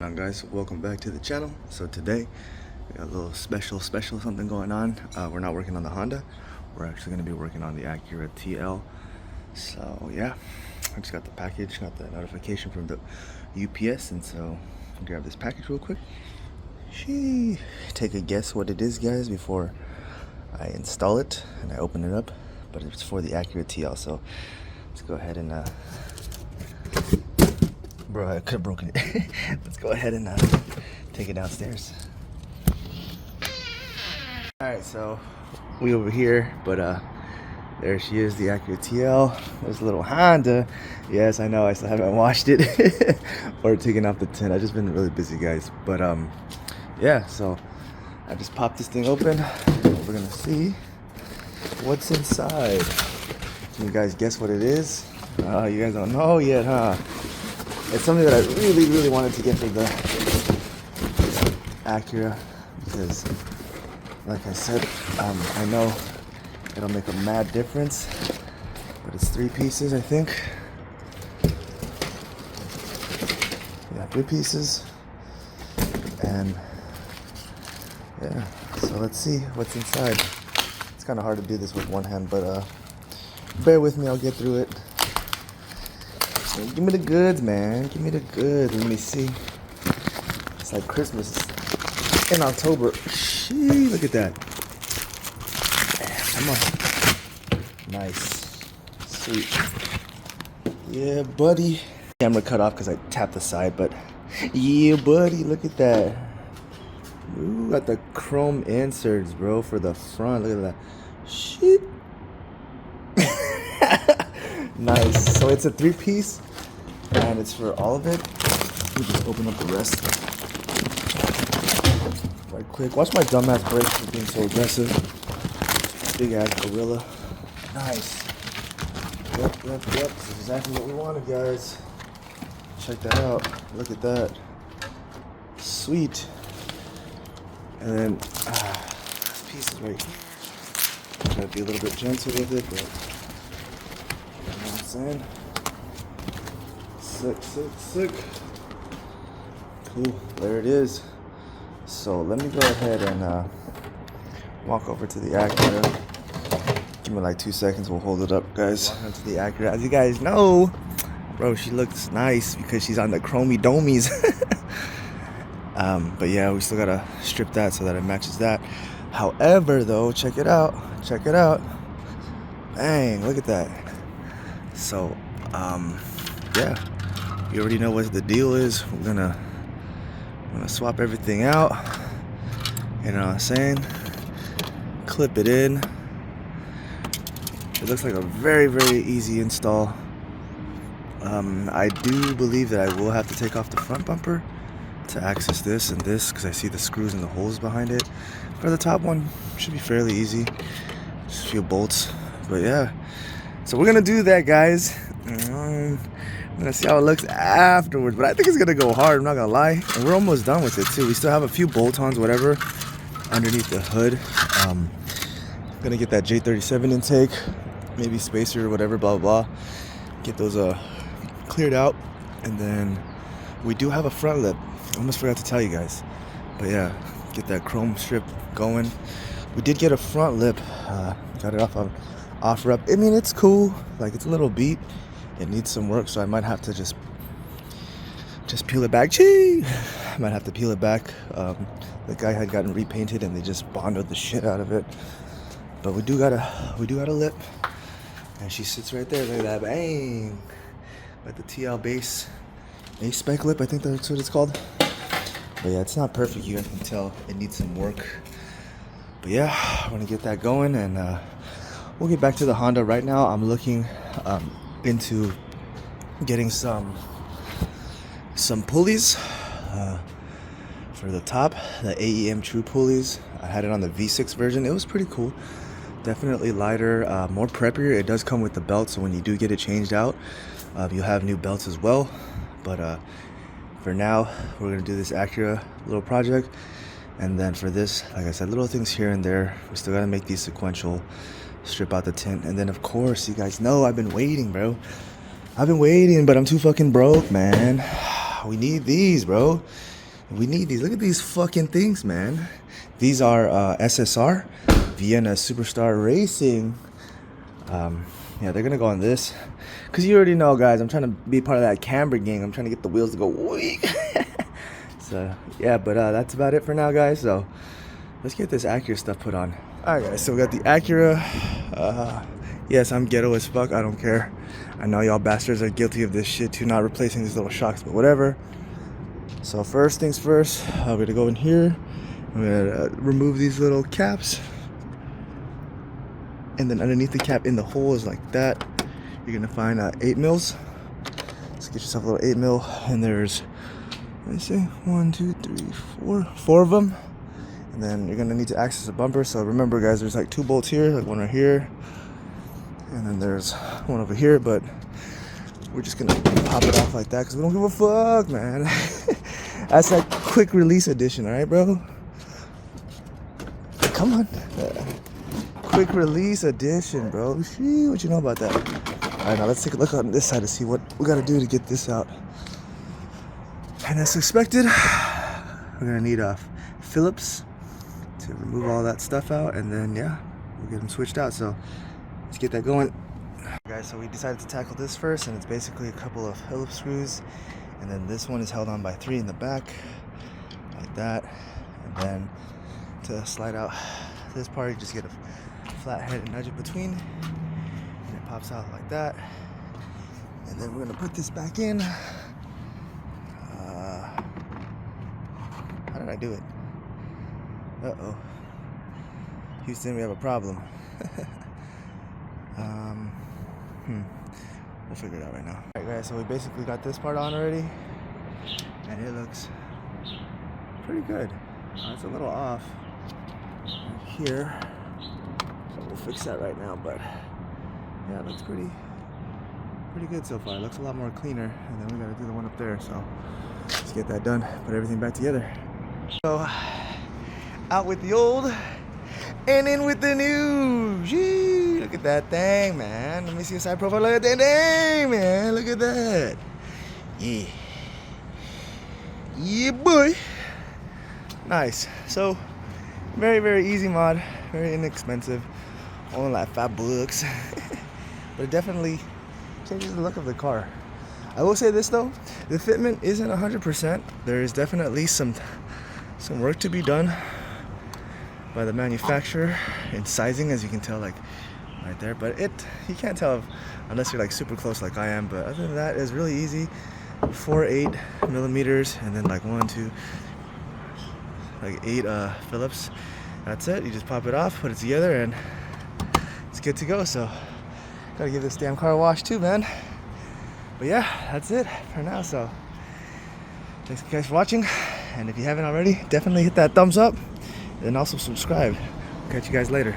on, guys? Welcome back to the channel. So today we got a little special something going on. We're not working on the Honda, we're actually going to be working on the Acura TL. So yeah, I just got the package, got the notification from the UPS, and so I'll grab this package real quick. Take a guess what it is, guys, before I install it and I open it up. But it's for the Acura TL, so let's go ahead and bro, I could have broken it. Let's go ahead and take it downstairs. Alright, so we over here, but there she is, the Acura TL. There's a little Honda. Yes, I know, I still haven't washed it or taken off the tint. I've just been really busy, guys. But yeah, so I just popped this thing open. We're gonna see what's inside. Can you guys guess what it is? You guys don't know yet, huh? It's something that I really wanted to get for the Acura because, like I said, I know it'll make a mad difference. But it's 3 pieces, I think. Yeah, 3 pieces. And yeah, so let's see what's inside. It's kind of hard to do this with one hand, but bear with me, I'll get through it. Give me the goods, man. Give me the goods. Let me see. It's like Christmas in October. Shee, look at that. Come on. Nice. Sweet. Yeah, buddy. Camera cut off because I tapped the side, but yeah, buddy. Look at that. Ooh, got the chrome inserts, bro, for the front. Look at that. Shit. Nice. So it's a 3-piece, and it's for all of it. Let me just open up the rest right quick. Watch my dumbass break for being so aggressive. Big ass gorilla. Nice. Yep. This is exactly what we wanted, guys. Check that out. Look at that. Sweet. And then last piece is right here. Try to be a little bit gentle with it, but you know what I'm saying? Sick. Cool, there it is. So let me go ahead and walk over to the Acura. Give me like 2 seconds, we'll hold it up, guys. Walk into the Acura. As you guys know, bro, she looks nice because she's on the chromey domies. But yeah, we still gotta strip that so that it matches that. However, though, check it out. Bang, look at that. So, yeah, you already know what the deal is. I'm gonna swap everything out. You know what I'm saying? Clip it in. It looks like a very easy install. I do believe that I will have to take off the front bumper to access this and this because I see the screws and the holes behind it. For the top one, should be fairly easy. Just a few bolts. But yeah, so we're gonna do that, guys. I'm gonna see how it looks afterwards, but I think it's gonna go hard, I'm not gonna lie. And we're almost done with it too. We still have a few bolt-ons, whatever, underneath the hood. Gonna get that J37 intake, maybe spacer or whatever, blah blah. Get those cleared out, and then we do have a front lip. I almost forgot to tell you guys, but yeah, get that chrome strip going. We did get a front lip. Got it off on OfferUp. I mean, it's cool. Like, it's a little beat. It needs some work, so I might have to just peel it back. Gee! I might have to peel it back. The guy had gotten repainted, and they just bonded the shit out of it. But we do got a lip, and she sits right there. Look at that, bang! Got the TL base A-spec lip. I think that's what it's called. But yeah, it's not perfect. You guys can tell it needs some work. But yeah, I want to get that going, and we'll get back to the Honda. Right now, I'm looking into getting some pulleys for the top, the AEM True pulleys. I had it on the V6 version. It was pretty cool. Definitely lighter, more preppier. It does come with the belt, so when you do get it changed out, you'll have new belts as well. But for now, we're gonna do this Acura little project, and then for this, like I said, little things here and there. We still gotta make these sequential, strip out the tint, and then of course, you guys know I've been waiting, bro. I've been waiting, but I'm too fucking broke, man. We need these, bro. We need these. Look at these fucking things, man. These are SSR, Vienna Superstar Racing. Yeah, they're gonna go on this. Cause you already know, guys, I'm trying to be part of that camber gang. I'm trying to get the wheels to go weak. So yeah, but that's about it for now, guys. So let's get this Acura stuff put on. Alright guys, so we got the Acura. Yes, I'm ghetto as fuck, I don't care. I know y'all bastards are guilty of this shit too, not replacing these little shocks, but whatever. So first things first, we're gonna go in here. I'm gonna remove these little caps. And then underneath the cap in the hole is like that. You're gonna find 8 mils. So get yourself a little 8 mil, and there's, let me see, 1, 2, 3, 4 of them. And then you're gonna need to access the bumper. So remember, guys, there's like 2 bolts here, like one right here, and then there's one over here. But we're just gonna pop it off like that because we don't give a fuck, man. That's like quick release edition, all right, bro? Come on. Quick release edition, bro. Shee, what you know about that? All right, now let's take a look on this side to see what we gotta do to get this out. And as expected, we're gonna need Phillips to remove all that stuff out, and then yeah, we'll get them switched out. So let's get that going. Guys, so we decided to tackle this first, and it's basically a couple of Phillips screws, and then this one is held on by 3 in the back, like that. And then to slide out this part, you just get a flat head and nudge it between, and it pops out like that. And then we're gonna put this back in. How did I do it? Uh-oh. Houston, we have a problem. We'll figure it out right now. Alright guys, so we basically got this part on already, and it looks pretty good. It's a little off right here, so we'll fix that right now, but yeah, it looks pretty good so far. It looks a lot more cleaner, and then we gotta do the one up there, so let's get that done, put everything back together. So, out with the old, and in with the new. Gee, look at that thing, man. Let me see a side profile. Look at that thing, man. Look at that. Yeah. Yeah, boy. Nice. So, very, very easy mod. Very inexpensive. Only like $5. But it definitely changes the look of the car. I will say this though, the fitment isn't 100%. There is definitely some work to be done by the manufacturer in sizing, as you can tell, like right there. But you can't tell unless you're like super close like I am. But other than that, it's really easy. 4-8 millimeters, and then like 1, 2, like 8 Phillips. That's it. You just pop it off, put it together, and it's good to go. So gotta give this damn car a wash too, man. But yeah, that's it for now. So thanks guys for watching, and if you haven't already, definitely hit that thumbs up and also subscribe. Catch you guys later.